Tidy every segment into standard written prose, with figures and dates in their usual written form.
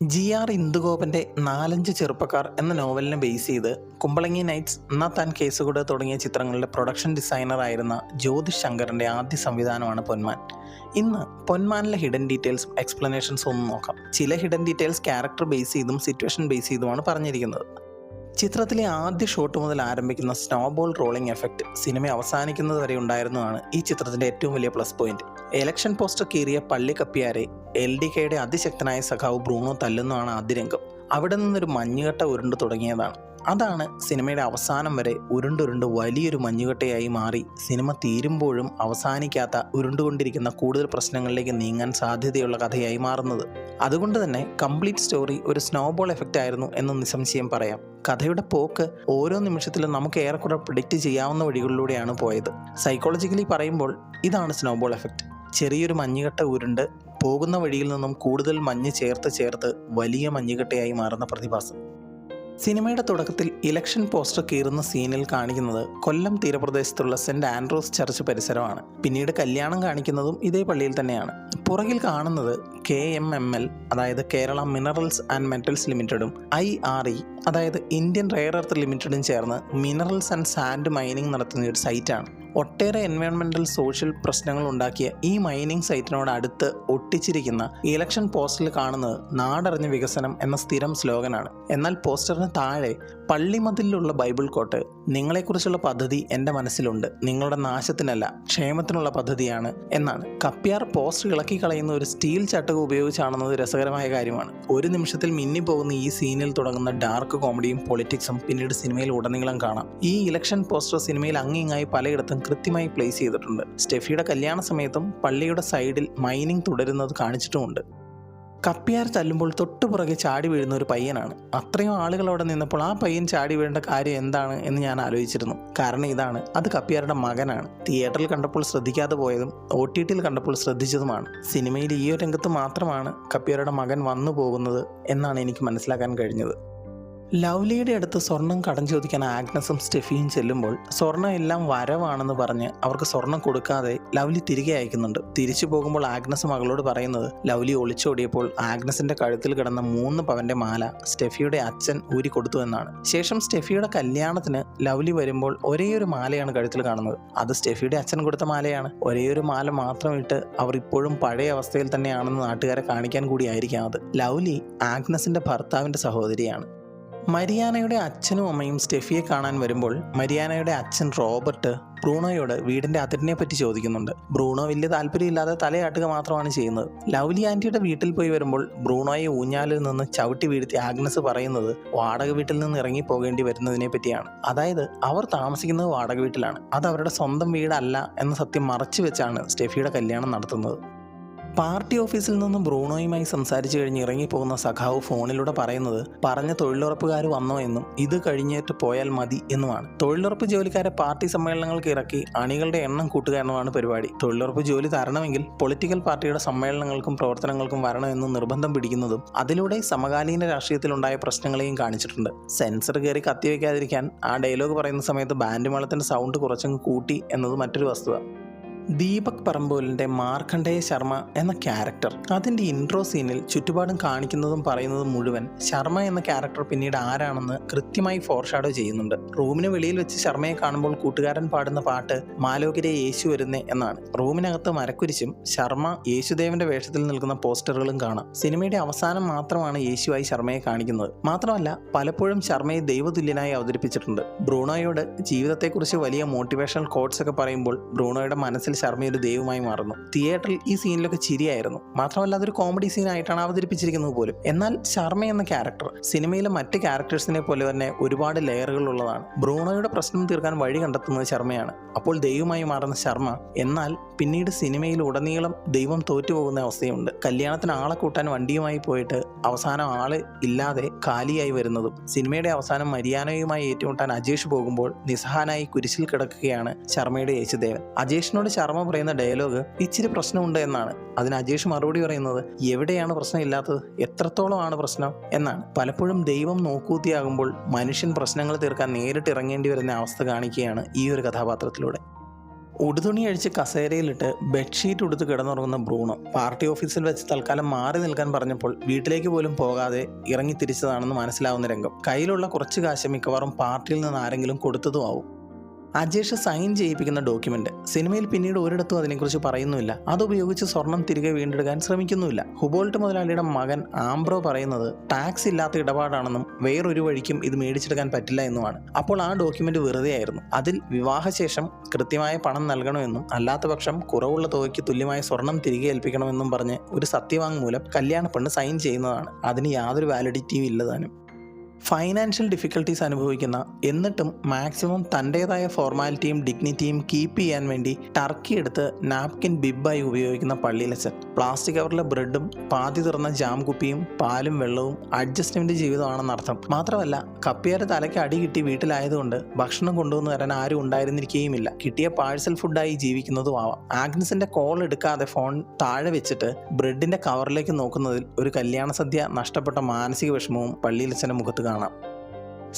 ജി.ആർ. ഇന്ദുഗോപന്റെ 4-5 ചെറുപ്പക്കാർ എന്ന നോവലിനെ ബേസ് ചെയ്ത് കുമ്പളങ്ങി നൈറ്റ്സ്, എന്നാ താൻ കേസുകൂട് തുടങ്ങിയ ചിത്രങ്ങളുടെ പ്രൊഡക്ഷൻ ഡിസൈനറായിരുന്ന ജ്യോതിഷ് ശങ്കറിന്റെ ആദ്യ സംവിധാനമാണ് പൊന്മാൻ. ഇന്ന് പൊന്മാനിലെ ഹിഡൻ ഡീറ്റെയിൽസും എക്സ്പ്ലനേഷൻസും ഒന്ന് നോക്കാം. ചില ഹിഡൻ ഡീറ്റെയിൽസ് ക്യാരക്ടർ ബേസ് ചെയ്തും സിറ്റുവേഷൻ ബേസ് ചെയ്തുമാണ് പറഞ്ഞിരിക്കുന്നത്. ചിത്രത്തിലെ ആദ്യ ഷോട്ട് മുതൽ ആരംഭിക്കുന്ന സ്നോബോൾ റോളിംഗ് എഫക്റ്റ് സിനിമ അവസാനിക്കുന്നത് വരെ ഉണ്ടായിരുന്നതാണ് ഈ ചിത്രത്തിന്റെ ഏറ്റവും വലിയ പ്ലസ് പോയിന്റ്. എലക്ഷൻ പോസ്റ്റർ കീറിയ പള്ളി കപ്പിയാരെ LDKയുടെ അതിശക്തനായ സഖാവ് ബ്രൂണോ തല്ലുന്നതാണ് ആദ്യ രംഗം. അവിടെ നിന്നൊരു മഞ്ഞുകട്ട ഉരുണ്ടു തുടങ്ങിയതാണ്. അതാണ് സിനിമയുടെ അവസാനം വരെ ഉരുണ്ടുരുണ്ട് വലിയൊരു മഞ്ഞുകട്ടയായി മാറി സിനിമ തീരുമ്പോഴും അവസാനിക്കാത്ത ഉരുണ്ടുകൊണ്ടിരിക്കുന്ന കൂടുതൽ പ്രശ്നങ്ങളിലേക്ക് നീങ്ങാൻ സാധ്യതയുള്ള കഥയായി മാറുന്നത്. അതുകൊണ്ട് തന്നെ കംപ്ലീറ്റ് സ്റ്റോറി ഒരു സ്നോബോൾ എഫക്റ്റ് ആയിരുന്നു എന്ന് നിസ്സംശയം പറയാം. കഥയുടെ പോക്ക് ഓരോ നിമിഷത്തിലും നമുക്ക് ഏറെക്കുറെ പ്രിഡിക്റ്റ് ചെയ്യാവുന്ന വഴികളിലൂടെയാണ് പോയത്. സൈക്കോളജിക്കലി പറയുമ്പോൾ ഇതാണ് സ്നോബോൾ എഫക്റ്റ്. ചെറിയൊരു മഞ്ഞുകട്ട ഉരുണ്ട് പോകുന്ന വഴിയിൽ നിന്നും കൂടുതൽ മഞ്ഞ് ചേർത്ത് വലിയ മഞ്ഞുകട്ടയായി മാറുന്ന പ്രതിഭാസം. സിനിമയുടെ തുടക്കത്തിൽ ഇലക്ഷൻ പോസ്റ്റർ കീറുന്ന സീനിൽ കാണിക്കുന്നത് കൊല്ലം തീരപ്രദേശത്തുള്ള സെന്റ് ആൻഡ്രൂസ് ചർച്ച് പരിസരമാണ്. പിന്നീട് കല്യാണം കാണിക്കുന്നതും ഇതേ പള്ളിയിൽ തന്നെയാണ്. പുറകിൽ കാണുന്നത് KMML, അതായത് കേരള മിനറൽസ് ആൻഡ് മെറ്റൽസ് ലിമിറ്റഡും IRE, അതായത് ഇന്ത്യൻ റെയർ എർത്ത് ലിമിറ്റഡും ചേർന്ന് മിനറൽസ് ആൻഡ് സാൻഡ് മൈനിങ് നടത്തുന്ന ഒരു സൈറ്റാണ്. ഒട്ടേറെ എൻവയോൺമെന്റൽ സോഷ്യൽ പ്രശ്നങ്ങൾ ഉണ്ടാക്കിയ ഈ മൈനിങ് സൈറ്റിനോട് അടുത്ത് ഒട്ടിച്ചിരിക്കുന്ന ഇലക്ഷൻ പോസ്റ്ററിൽ കാണുന്നത് നാടറിഞ്ഞ വികസനം എന്ന സ്ഥിരം സ്ലോഗനാണ്. എന്നാൽ പോസ്റ്ററിന് താഴെ പള്ളിമതിലുള്ള ബൈബിൾ കോട്ട് നിങ്ങളെക്കുറിച്ചുള്ള പദ്ധതി എൻ്റെ മനസ്സിലുണ്ട്, നിങ്ങളുടെ നാശത്തിനല്ല ക്ഷേമത്തിനുള്ള പദ്ധതിയാണ് എന്നാണ്. കപ്പ്യാർ പോസ്റ്റർ ഇളക്കി കളയുന്ന ഒരു സ്റ്റീൽ ചട്ടകം ഉപയോഗിച്ചാണെന്നത് രസകരമായ കാര്യമാണ്. ഒരു നിമിഷത്തിൽ മിന്നിപ്പോകുന്ന ഈ സീനിൽ തുടങ്ങുന്ന ഡാർക്ക് കോമഡിയും പൊളിറ്റിക്സും പിന്നീട് സിനിമയിൽ ഉടനീളം കാണാം. ഈ ഇലക്ഷൻ പോസ്റ്റർ സിനിമയിൽ അങ്ങിങ്ങായി പലയിടത്തും കൃത്യമായി പ്ലേസ് ചെയ്തിട്ടുണ്ട്. സ്റ്റെഫിയുടെ കല്യാണ സമയത്തും പള്ളിയുടെ സൈഡിൽ മൈനിങ് തുടരുന്നത് കാണിച്ചിട്ടുമുണ്ട്. കപ്പ്യാർ തല്ലുമ്പോൾ തൊട്ടുപുറകെ ചാടി വീഴുന്ന ഒരു പയ്യനാണ്. അത്രയും ആളുകൾ അവിടെ നിന്നപ്പോൾ ആ പയ്യൻ ചാടി വീഴേണ്ട കാര്യം എന്താണ് എന്ന് ഞാൻ ആലോചിച്ചിരുന്നു. കാരണം ഇതാണ്, അത് കപ്പ്യാരുടെ മകനാണ്. തിയേറ്ററിൽ കണ്ടപ്പോൾ ശ്രദ്ധിക്കാതെ പോയതും OTTയിൽ കണ്ടപ്പോൾ ശ്രദ്ധിച്ചതുമാണ്. സിനിമയിൽ ഈ ഒരു രംഗത്ത് മാത്രമാണ് കപ്പ്യാരുടെ മകൻ വന്നു പോകുന്നത് എന്നാണ് എനിക്ക് മനസ്സിലാക്കാൻ കഴിഞ്ഞത്. ലവ്ലിയുടെ അടുത്ത് സ്വർണം കടം ചോദിക്കാൻ ആഗ്നസും സ്റ്റെഫിയും ചെല്ലുമ്പോൾ സ്വർണം എല്ലാം വരവാണെന്ന് പറഞ്ഞ് അവർക്ക് സ്വർണം കൊടുക്കാതെ ലവ്ലി തിരികെ അയക്കുന്നുണ്ട്. തിരിച്ചു പോകുമ്പോൾ ആഗ്നസ് മകളോട് പറയുന്നത് ലവ്ലി ഒളിച്ചോടിയപ്പോൾ ആഗ്നസിന്റെ കഴുത്തിൽ കിടന്ന 3 പവന്റെ മാല സ്റ്റെഫിയുടെ അച്ഛൻ ഊരിക്കൊടുത്തു എന്നാണ്. ശേഷം സ്റ്റെഫിയുടെ കല്യാണത്തിന് ലവ്ലി വരുമ്പോൾ ഒരേയൊരു മാലയാണ് കഴുത്തിൽ കാണുന്നത്. അത് സ്റ്റെഫിയുടെ അച്ഛൻ കൊടുത്ത മാലയാണ്. ഒരേയൊരു മാല മാത്രം ഇട്ട് അവർ ഇപ്പോഴും പഴയ അവസ്ഥയിൽ തന്നെയാണെന്ന് നാട്ടുകാരെ കാണിക്കാൻ കൂടിയായിരിക്കാം അത്. ലവ്ലി ആഗ്നസിന്റെ ഭർത്താവിന്റെ സഹോദരിയാണ്. മരിയാനയുടെ അച്ഛനും അമ്മയും സ്റ്റെഫിയെ കാണാൻ വരുമ്പോൾ മരിയാനയുടെ അച്ഛൻ റോബർട്ട് ബ്രൂണോയോട് വീടിന്റെ അതിരിനെ പറ്റി ചോദിക്കുന്നുണ്ട്. ബ്രൂണോ വലിയ താല്പര്യമില്ലാതെ തലയാട്ടുക മാത്രമാണ് ചെയ്യുന്നത്. ലവ്ലി ആന്റിയുടെ വീട്ടിൽ പോയി വരുമ്പോൾ ബ്രൂണോയെ ഊഞ്ഞാലിൽ നിന്ന് ചവിട്ടി വീഴ്ത്തി ആഗ്നസ് പറയുന്നത് വാടക വീട്ടിൽ നിന്ന് ഇറങ്ങി പോകേണ്ടി വരുന്നതിനെ പറ്റിയാണ്. അതായത് അവർ താമസിക്കുന്നത് വാടക വീട്ടിലാണ്, അത് അവരുടെ സ്വന്തം വീടല്ല എന്ന സത്യം മറച്ചു വെച്ചാണ് സ്റ്റെഫിയുടെ കല്യാണം നടത്തുന്നത്. പാർട്ടി ഓഫീസിൽ നിന്ന് ബ്രൂണോയുമായി സംസാരിച്ചു കഴിഞ്ഞ് ഇറങ്ങിപ്പോകുന്ന സഖാവ് ഫോണിലൂടെ പറയുന്നത് പറഞ്ഞ തൊഴിലുറപ്പുകാർ വന്നോ എന്നും ഇത് കഴിഞ്ഞിട്ട് പോയാൽ മതി എന്നുമാണ്. തൊഴിലുറപ്പ് ജോലിക്കാരെ പാർട്ടി സമ്മേളനങ്ങൾക്ക് ഇറക്കി അണികളുടെ എണ്ണം കൂട്ടുക എന്നതാണ് പരിപാടി. തൊഴിലുറപ്പ് ജോലി തരണമെങ്കിൽ പൊളിറ്റിക്കൽ പാർട്ടിയുടെ സമ്മേളനങ്ങൾക്കും പ്രവർത്തനങ്ങൾക്കും വരണമെന്ന് നിർബന്ധം പിടിക്കുന്നതും അതിലൂടെ സമകാലീന രാഷ്ട്രീയത്തിലുണ്ടായ പ്രശ്നങ്ങളെയും കാണിച്ചിട്ടുണ്ട്. സെൻസർ കയറി കത്തിവെക്കാതിരിക്കാൻ ആ ഡയലോഗ് പറയുന്ന സമയത്ത് ബാൻഡ് മേളത്തിന്റെ സൗണ്ട് കുറച്ചങ്ങ് കൂട്ടി എന്നത് മറ്റൊരു വസ്തുത. ദീപക് പറമ്പോലിൻ്റെ മാർക്കണ്ഡേയ ശർമ്മ എന്ന ക്യാരക്ടർ അതിൻ്റെ ഇൻട്രോ സീനിൽ ചുറ്റുപാടും കാണിക്കുന്നതും പറയുന്നതും മുഴുവൻ ശർമ്മ എന്ന ക്യാരക്ടർ പിന്നീട് ആരാണെന്ന് കൃത്യമായി ഫോർഷാഡോ ചെയ്യുന്നുണ്ട്. റൂമിന് വെളിയിൽ വെച്ച് ശർമ്മയെ കാണുമ്പോൾ കൂട്ടുകാരൻ പാടുന്ന പാട്ട് മാലോകരെ യേശു വരുന്നേ എന്നാണ്. റൂമിനകത്ത് മരക്കുരിശും ശർമ്മ യേശുദേവന്റെ വേഷത്തിൽ നിൽക്കുന്ന പോസ്റ്ററുകളും കാണാം. സിനിമയുടെ അവസാനം മാത്രമാണ് യേശുവായി ശർമ്മയെ കാണിക്കുന്നത്. മാത്രമല്ല പലപ്പോഴും ശർമ്മയെ ദൈവതുല്യനായി അവതരിപ്പിച്ചിട്ടുണ്ട്. ബ്രൂണോയോട് ജീവിതത്തെക്കുറിച്ച് വലിയ മോട്ടിവേഷണൽ കോട്ട്സ് ഒക്കെ പറയുമ്പോൾ ബ്രൂണോയുടെ മനസ്സിൽ ശർമ്മ ഒരു ദൈവമായി മാറുന്നു. തിയേറ്ററിൽ ഈ സീനിലൊക്കെ ചിരിയായിരുന്നു. മാത്രമല്ല അതൊരു കോമഡി സീനായിട്ടാണ് അവതരിപ്പിച്ചിരിക്കുന്നത് പോലും. എന്നാൽ ശർമ്മ എന്ന ക്യാരക്ടർ സിനിമയിലെ മറ്റ് ക്യാരക്ടേഴ്സിനെ പോലെ തന്നെ ഒരുപാട് ലെയറുകൾ ഉള്ളതാണ്. ബ്രൂണോയുടെ പ്രശ്നം തീർക്കാൻ വഴി കണ്ടെത്തുന്നത് ശർമ്മയാണ്. അപ്പോൾ ദൈവമായി മാറുന്ന ശർമ്മ എന്നാൽ പിന്നീട് സിനിമയിൽ ഉടനീളം ദൈവം തോറ്റുപോകുന്ന അവസ്ഥയുണ്ട്. കല്യാണത്തിന് ആളെ കൂട്ടാൻ വണ്ടിയുമായി പോയിട്ട് അവസാനം ആള് ഇല്ലാതെ കാലിയായി വരുന്നതും. സിനിമയുടെ അവസാനം മരിയാനയുമായി ഏറ്റുമുട്ടാൻ അജേഷ് പോകുമ്പോൾ നിസ്സഹാനായി കുരിശിൽ കിടക്കുകയാണ് ശർമ്മയുടെ യേശുദേവൻ. അജേഷിനോട് ശർമ്മ പറയുന്ന ഡയലോഗ് ഇച്ചിരി പ്രശ്നമുണ്ട് എന്നാണ്. അതിന് അജേഷ് മറുപടി പറയുന്നത് എവിടെയാണ് പ്രശ്നം ഇല്ലാത്തത്, എത്രത്തോളമാണ് പ്രശ്നം എന്നാണ്. പലപ്പോഴും ദൈവം നോക്കൂത്തിയാകുമ്പോൾ മനുഷ്യൻ പ്രശ്നങ്ങൾ തീർക്കാൻ നേരിട്ട് ഇറങ്ങേണ്ടി വരുന്ന അവസ്ഥ കാണിക്കുകയാണ് ഈ ഒരു കഥാപാത്രത്തിലൂടെ. ഉടുതുണി അഴിച്ച് കസേരയിലിട്ട് ബെഡ്ഷീറ്റ് ഉടുത്ത് കിടന്നുറങ്ങുന്ന ബ്രൂണോ പാർട്ടി ഓഫീസിൽ വെച്ച് തൽക്കാലം മാറി നിൽക്കാൻ പറഞ്ഞപ്പോൾ വീട്ടിലേക്ക് പോലും പോകാതെ ഇറങ്ങി തിരിച്ചതാണെന്ന് മനസ്സിലാവുന്ന രംഗം. കയ്യിലുള്ള കുറച്ച് കാശ് മിക്കവാറും പാർട്ടിയിൽ നിന്ന് ആരെങ്കിലും കൊടുത്തതും ആവും. അജേഷ് സൈൻ ചെയ്യിപ്പിക്കുന്ന ഡോക്യുമെന്റ് സിനിമയിൽ പിന്നീട് ഒരിടത്തും അതിനെക്കുറിച്ച് പറയുന്നുമില്ല. അതുപയോഗിച്ച് സ്വർണം തിരികെ വീണ്ടെടുക്കാൻ ശ്രമിക്കുന്നുമില്ല. ഹുബോൾട്ട് മുതലാളിയുടെ മകൻ ആംബ്രോ പറയുന്നത് ടാക്സ് ഇല്ലാത്ത ഇടപാടാണെന്നും വേറൊരു വഴിക്കും ഇത് മേടിച്ചെടുക്കാൻ പറ്റില്ല എന്നുമാണ്. അപ്പോൾ ആ ഡോക്യുമെന്റ് വെറുതെ ആയിരുന്നു. അതിൽ വിവാഹശേഷം കൃത്യമായ പണം നൽകണമെന്നും അല്ലാത്തപക്ഷം കുറവുള്ള തുകയ്ക്ക് തുല്യമായ സ്വർണം തിരികെ ഏൽപ്പിക്കണമെന്നും പറഞ്ഞ് ഒരു സത്യവാങ്മൂലം കല്യാണ പെണ്ണ് സൈൻ ചെയ്യുന്നതാണ്. അതിന് യാതൊരു വാലിഡിറ്റിയും ഇല്ലതാനും. ഫൈനാൻഷ്യൽ ഡിഫിക്കൽട്ടീസ് അനുഭവിക്കുന്ന എന്നിട്ടും മാക്സിമം തൻ്റേതായ ഫോർമാലിറ്റിയും ഡിഗ്നിറ്റിയും കീപ്പ് ചെയ്യാൻ വേണ്ടി ടർക്കി എടുത്ത് നാപ്കിൻ ബിബായി ഉപയോഗിക്കുന്ന പള്ളിയിലച്ചൻ. പ്ലാസ്റ്റിക് കവറിലെ ബ്രെഡും പാതി തുറന്ന ജാം കുപ്പിയും പാലും വെള്ളവും അഡ്ജസ്റ്റ്മെന്റ് ജീവിതമാണെന്നർത്ഥം. മാത്രമല്ല കപ്പിയാരെ തലയ്ക്ക് അടി കിട്ടി വീട്ടിലായതുകൊണ്ട് ഭക്ഷണം കൊണ്ടുവന്ന് തരാൻ ആരും ഉണ്ടായിരുന്നിരിക്കുകയുമില്ല. കിട്ടിയ പാഴ്സൽ ഫുഡായി ജീവിക്കുന്നതും ആവാം. ആഗ്നസിന്റെ കോൾ എടുക്കാതെ ഫോൺ താഴെ വെച്ചിട്ട് ബ്രെഡിന്റെ കവറിലേക്ക് നോക്കുന്നതിൽ ഒരു കല്യാണ സദ്യ നഷ്ടപ്പെട്ട മാനസിക വിഷമവും പള്ളിയിലച്ചന്റെ മുഖത്ത് കാണാം.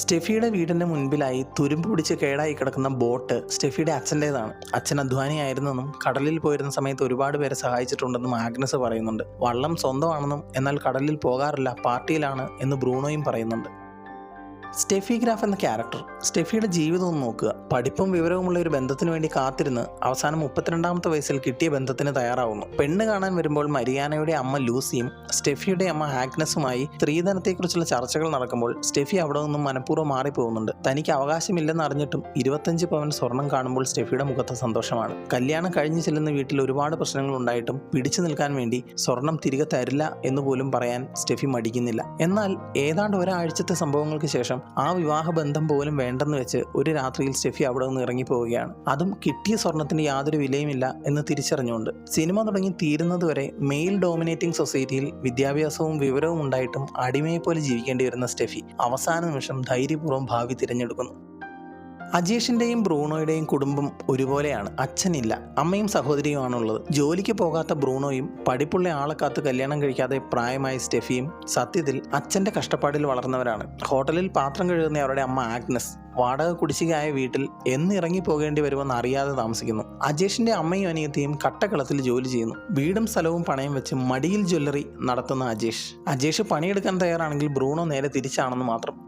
സ്റ്റെഫിയുടെ വീടിന്റെ മുൻപിലായി തുരുമ്പ് പിടിച്ച് കേടായി കിടക്കുന്ന ബോട്ട് സ്റ്റെഫിയുടെ അച്ഛൻ്റെതാണ്. അച്ഛൻ അധ്വാനിയായിരുന്നെന്നും കടലിൽ പോയിരുന്ന സമയത്ത് ഒരുപാട് പേരെ സഹായിച്ചിട്ടുണ്ടെന്നും ആഗ്നസ് പറയുന്നുണ്ട്. വള്ളം സ്വന്തമാണെന്നും എന്നാൽ കടലിൽ പോകാറില്ല, പാർട്ടിയിലാണ് എന്ന് ബ്രൂണോയും പറയുന്നുണ്ട്. സ്റ്റെഫി ഗ്രാഫ് എന്ന ക്യാരക്ടർ സ്റ്റെഫിയുടെ ജീവിതം ഒന്ന് നോക്കുക. പഠിപ്പും വിവരവുമുള്ള ഒരു ബന്ധത്തിന് വേണ്ടി കാത്തിരുന്ന് അവസാനം 32ാമത്തെ വയസ്സിൽ കിട്ടിയ ബന്ധത്തിന് തയ്യാറാവുന്നു. പെണ്ണ് കാണാൻ വരുമ്പോൾ മരിയാനയുടെ അമ്മ ലൂസിയും സ്റ്റെഫിയുടെ അമ്മ ആഗ്നസുമായി സ്ത്രീധനത്തെക്കുറിച്ചുള്ള ചർച്ചകൾ നടക്കുമ്പോൾ സ്റ്റെഫി അവിടെ നിന്നും മനഃപൂർവ്വം മാറിപ്പോകുന്നുണ്ട്. തനിക്ക് അവകാശമില്ലെന്ന് അറിഞ്ഞിട്ടും 25 പവൻ സ്വർണം കാണുമ്പോൾ സ്റ്റെഫിയുടെ മുഖത്ത് സന്തോഷമാണ്. കല്യാണം കഴിഞ്ഞ് ചെല്ലുന്ന വീട്ടിൽ ഒരുപാട് പ്രശ്നങ്ങൾ ഉണ്ടായിട്ടും പിടിച്ചു നിൽക്കാൻ വേണ്ടി സ്വർണം തിരികെ തരില്ല എന്ന് പോലും പറയാൻ സ്റ്റെഫി മടിക്കുന്നില്ല. എന്നാൽ ഏതാണ്ട് ഒരാഴ്ചത്തെ സംഭവങ്ങൾക്ക് ശേഷം ആ വിവാഹ ബന്ധം പോലും വേണ്ടെന്ന് വെച്ച് ഒരു രാത്രിയിൽ സ്റ്റെഫി അവിടെ നിന്ന് ഇറങ്ങിപ്പോവുകയാണ്. അതും കിട്ടിയ സ്വർണത്തിന് യാതൊരു വിലയുമില്ല എന്ന് തിരിച്ചറിഞ്ഞുകൊണ്ട്. സിനിമ തുടങ്ങി തീരുന്നതുവരെ മെയിൽ ഡോമിനേറ്റിംഗ് സൊസൈറ്റിയിൽ വിദ്യാഭ്യാസവും വിവരവും ഉണ്ടായിട്ടും അടിമയെപ്പോലെ ജീവിക്കേണ്ടി വരുന്ന സ്റ്റെഫി അവസാന നിമിഷം ധൈര്യപൂർവ്വം ഭാവി തിരഞ്ഞെടുക്കുന്നു. അജേഷിൻ്റെയും ബ്രൂണോയുടെയും കുടുംബം ഒരുപോലെയാണ്. അച്ഛനില്ല, അമ്മയും സഹോദരിയുമാണുള്ളത്. ജോലിക്ക് പോകാത്ത ബ്രൂണോയും പഠിപ്പുള്ള ആളെ കാത്ത് കല്യാണം കഴിക്കാതെ പ്രായമായ സ്റ്റെഫിയും സത്യത്തിൽ അച്ഛൻ്റെ കഷ്ടപ്പാടിൽ വളർന്നവരാണ്. ഹോട്ടലിൽ പാത്രം കഴുകുന്ന അവരുടെ അമ്മ ആഗ്നസ് വാടക കുടിശ്ശികയായ വീട്ടിൽ എന്നിറങ്ങി പോകേണ്ടി വരുമെന്ന് അറിയാതെ താമസിക്കുന്നു. അജേഷിന്റെ അമ്മയും അനിയത്തിയും കട്ടക്കളത്തിൽ ജോലി ചെയ്യുന്നു. വീടും സ്ഥലവും പണയം വെച്ച് മടിയിൽ ജ്വല്ലറി നടത്തുന്ന അജേഷ് പണിയെടുക്കാൻ തയ്യാറാണെങ്കിൽ ബ്രൂണോ നേരെ തിരിച്ചാണെന്ന് മാത്രം.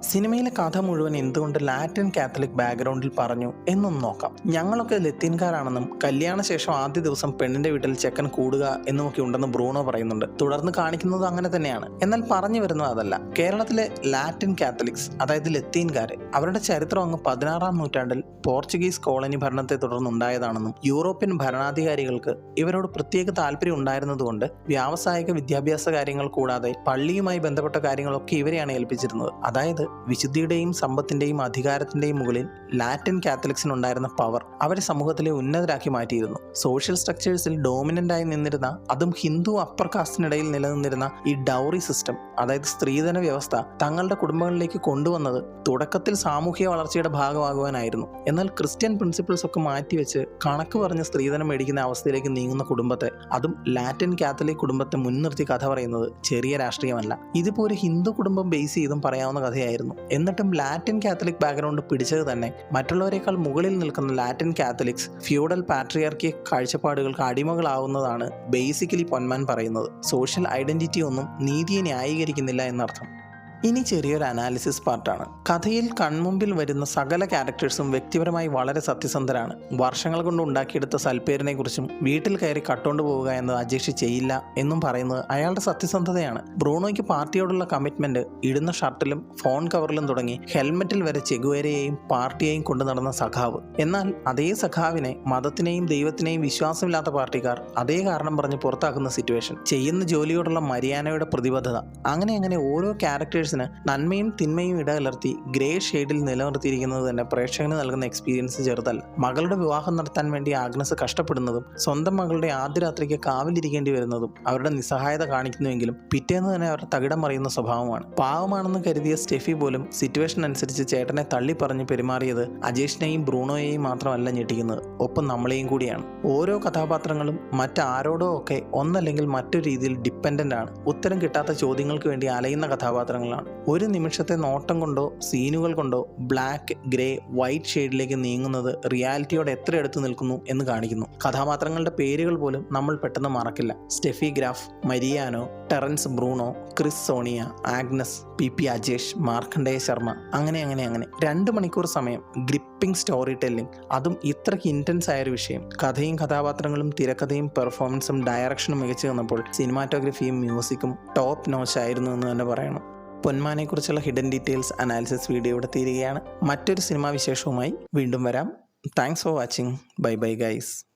സിനിമയിലെ കഥ മുഴുവൻ എന്തുകൊണ്ട് ലാറ്റിൻ കാത്തലിക് ബാക്ക്ഗ്രൗണ്ടിൽ പറഞ്ഞു എന്നൊന്ന് നോക്കാം. ഞങ്ങളൊക്കെ ലത്തീൻകാരാണെന്നും കല്യാണശേഷം ആദ്യ ദിവസം പെണ്ണിന്റെ വീട്ടിൽ ചെക്കൻ കൂടുക എന്നുമൊക്കെ ഉണ്ടെന്ന് ബ്രൂണോ പറയുന്നുണ്ട്. തുടർന്ന് കാണിക്കുന്നത് അങ്ങനെ തന്നെയാണ്. എന്നാൽ പറഞ്ഞു വരുന്നത് അതല്ല. കേരളത്തിലെ ലാറ്റിൻ കാത്തലിക്സ്, അതായത് ലത്തീൻകാര്, അവരുടെ ചരിത്രം അങ്ങ് 16ാം നൂറ്റാണ്ടിൽ പോർച്ചുഗീസ് കോളനി ഭരണത്തെ തുടർന്നുണ്ടായതാണെന്നും യൂറോപ്യൻ ഭരണാധികാരികൾക്ക് ഇവരോട് പ്രത്യേക താല്പര്യം ഉണ്ടായിരുന്നതുകൊണ്ട് വ്യാവസായിക വിദ്യാഭ്യാസ കാര്യങ്ങൾ കൂടാതെ പള്ളിയുമായി ബന്ധപ്പെട്ട കാര്യങ്ങളൊക്കെ ഇവരെയാണ് ഏൽപ്പിച്ചിരുന്നത്. അതായത് വിശുദ്ധിയുടെയും സമ്പത്തിന്റെയും അധികാരത്തിന്റെയും മുകളിൽ ലാറ്റിൻ കാത്തലിക്സിനുണ്ടായിരുന്ന പവർ അവരെ സമൂഹത്തിലെ ഉന്നതരാക്കി മാറ്റിയിരുന്നു. സോഷ്യൽ സ്ട്രക്ചേഴ്സിൽ ഡോമിനന്റായി നിന്നിരുന്ന, അതും ഹിന്ദു അപ്പർ കാസ്റ്റിനിടയിൽ നിലനിന്നിരുന്ന ഈ ഡൗറി സിസ്റ്റം, അതായത് സ്ത്രീധന വ്യവസ്ഥ തങ്ങളുടെ കുടുംബങ്ങളിലേക്ക് കൊണ്ടുവന്നത് തുടക്കത്തിൽ സാമൂഹിക വളർച്ചയുടെ ഭാഗമാകുവാനായിരുന്നു. എന്നാൽ ക്രിസ്ത്യൻ പ്രിൻസിപ്പിൾസ് ഒക്കെ മാറ്റിവെച്ച് കണക്ക് പറഞ്ഞ് സ്ത്രീധനം മേടിക്കുന്ന അവസ്ഥയിലേക്ക് നീങ്ങുന്ന കുടുംബത്തെ, അതും ലാറ്റിൻ കാത്തലിക് കുടുംബത്തെ മുൻനിർത്തി കഥ പറയുന്നത് ചെറിയ രാഷ്ട്രീയമല്ല. ഇതിപ്പോ ഒരു ഹിന്ദു കുടുംബം ബേസ് ചെയ്തും പറയാവുന്ന കഥയായിരുന്നു. എന്നിട്ടും ലാറ്റിൻ കാത്തലിക് ബാക്ക്ഗ്രൗണ്ട് പിടിച്ചത് തന്നെ മറ്റുള്ളവരെക്കാൾ മുകളിൽ നിൽക്കുന്ന ലാറ്റിൻ കാത്തലിക്സ് ഫ്യൂഡൽ പാട്രിയാർക്കി കാഴ്ചപ്പാടുകൾക്ക് അടിമകളാവുന്നതാണ് ബേസിക്കലി പൊന്മാൻ പറയുന്നത്. സോഷ്യൽ ഐഡന്റിറ്റി ഒന്നും നീതിയെ ന്യായീകരിക്കുന്നില്ല എന്നർത്ഥം. ഇനി ചെറിയൊരു അനാലിസിസ് പാർട്ടാണ്. കഥയിൽ കൺമുമ്പിൽ വരുന്ന സകല ക്യാരക്ടേഴ്സും വ്യക്തിപരമായി വളരെ സത്യസന്ധരാണ്. വർഷങ്ങൾ കൊണ്ട് ഉണ്ടാക്കിയെടുത്ത സൽപ്പേരിനെ കുറിച്ചും വീട്ടിൽ കയറി കട്ടുകൊണ്ട് പോവുക എന്നത് അജേഷ് ചെയ്യില്ല എന്നും പറയുന്നത് അയാളുടെ സത്യസന്ധതയാണ്. ബ്രൂണോയ്ക്ക് പാർട്ടിയോടുള്ള കമ്മിറ്റ്മെന്റ് ഇടുന്ന ഷർട്ടിലും ഫോൺ കവറിലും തുടങ്ങി ഹെൽമെറ്റിൽ വരെ ചെഗുവേരയെയും പാർട്ടിയെയും കൊണ്ടു നടന്ന സഖാവ്. എന്നാൽ അതേ സഖാവിനെ മതത്തിനെയും ദൈവത്തിനെയും വിശ്വാസമില്ലാത്ത പാർട്ടിക്കാർ അതേ കാരണം പറഞ്ഞ് പുറത്താക്കുന്ന സിറ്റുവേഷൻ, ചെയ്യുന്ന ജോലിയോടുള്ള മരിയാനയുടെ പ്രതിബദ്ധത, അങ്ങനെ ഓരോ ക്യാരക്ടേഴ്സ് നന്മയും തിന്മയും ഇടകലർത്തി ഗ്രേ ഷെയ്ഡിൽ നിലനിർത്തിയിരിക്കുന്നത് തന്നെ പ്രേക്ഷകന് നൽകുന്ന എക്സ്പീരിയൻസ് ചെറുതല്ല. മകളുടെ വിവാഹം നടത്താൻ വേണ്ടി ആഗ്നസ് കഷ്ടപ്പെടുന്നതും സ്വന്തം മകളുടെ ആദ്യ രാത്രിക്ക് കാവലിരിക്കേണ്ടി വരുന്നതും അവരുടെ നിസ്സഹായത കാണിക്കുന്നുവെങ്കിലും പിറ്റേന്ന് തന്നെ അവർ തകിടം മറിയുന്ന സ്വഭാവമാണ്. പാവമാണെന്ന് കരുതിയ സ്റ്റെഫി പോലും സിറ്റുവേഷൻ അനുസരിച്ച് ചേട്ടനെ തള്ളി പറഞ്ഞ് പെരുമാറിയത് അജേഷിനെയും ബ്രൂണോയെയും മാത്രമല്ല ഞെട്ടിക്കുന്നത്, ഒപ്പം നമ്മളെയും കൂടിയാണ്. ഓരോ കഥാപാത്രങ്ങളും മറ്റാരോടോ ഒക്കെ ഒന്നല്ലെങ്കിൽ മറ്റൊരു രീതിയിൽ ഡിപ്പെൻഡന്റ് ആണ്. ഉത്തരം കിട്ടാത്ത ചോദ്യങ്ങൾക്ക് വേണ്ടി അലയുന്ന കഥാപാത്രങ്ങളാണ്. സിനിമയാണ്. ഒരു നിമിഷത്തെ നോട്ടം കൊണ്ടോ സീനുകൾ കൊണ്ടോ ബ്ലാക്ക്, ഗ്രേ, വൈറ്റ് ഷെയ്ഡിലേക്ക് നീങ്ങുന്നത് റിയാലിറ്റിയോട് എത്ര അടുത്ത് നിൽക്കുന്നു എന്ന് കാണിക്കുന്നു. കഥാപാത്രങ്ങളുടെ പേരുകൾ പോലും നമ്മൾ പെട്ടെന്ന് മറക്കില്ല. Steffi Graf, Mariano, Terence Bruno, Chris Sonia, Agnes, P Ajesh, Markandeya Sharma, അങ്ങനെ 2 മണിക്കൂർ സമയം, ഗ്രിപ്പിംഗ് സ്റ്റോറി ടെല്ലിംഗ്, അതും ഇത്രയ്ക്ക് ഇൻറ്റൻസ് ആയൊരു വിഷയം. കഥയും കഥാപാത്രങ്ങളും തിരക്കഥയും പെർഫോമൻസും ഡയറക്ഷനും മികച്ചു വന്നപ്പോൾ സിനിമാറ്റോഗ്രഫിയും മ്യൂസിക്കും ടോപ്പ് നോച്ച് ആയിരുന്നു എന്ന് തന്നെ പറയണം. പൊന്മാനെക്കുറിച്ചുള്ള ഹിഡൻ ഡീറ്റെയിൽസ് അനാലിസിസ് വീഡിയോ ഇവിടെ തീരുകയാണ്. മറ്റൊരു സിനിമാ വിശേഷവുമായി വീണ്ടും വരാം. Thanks for watching. Bye bye guys.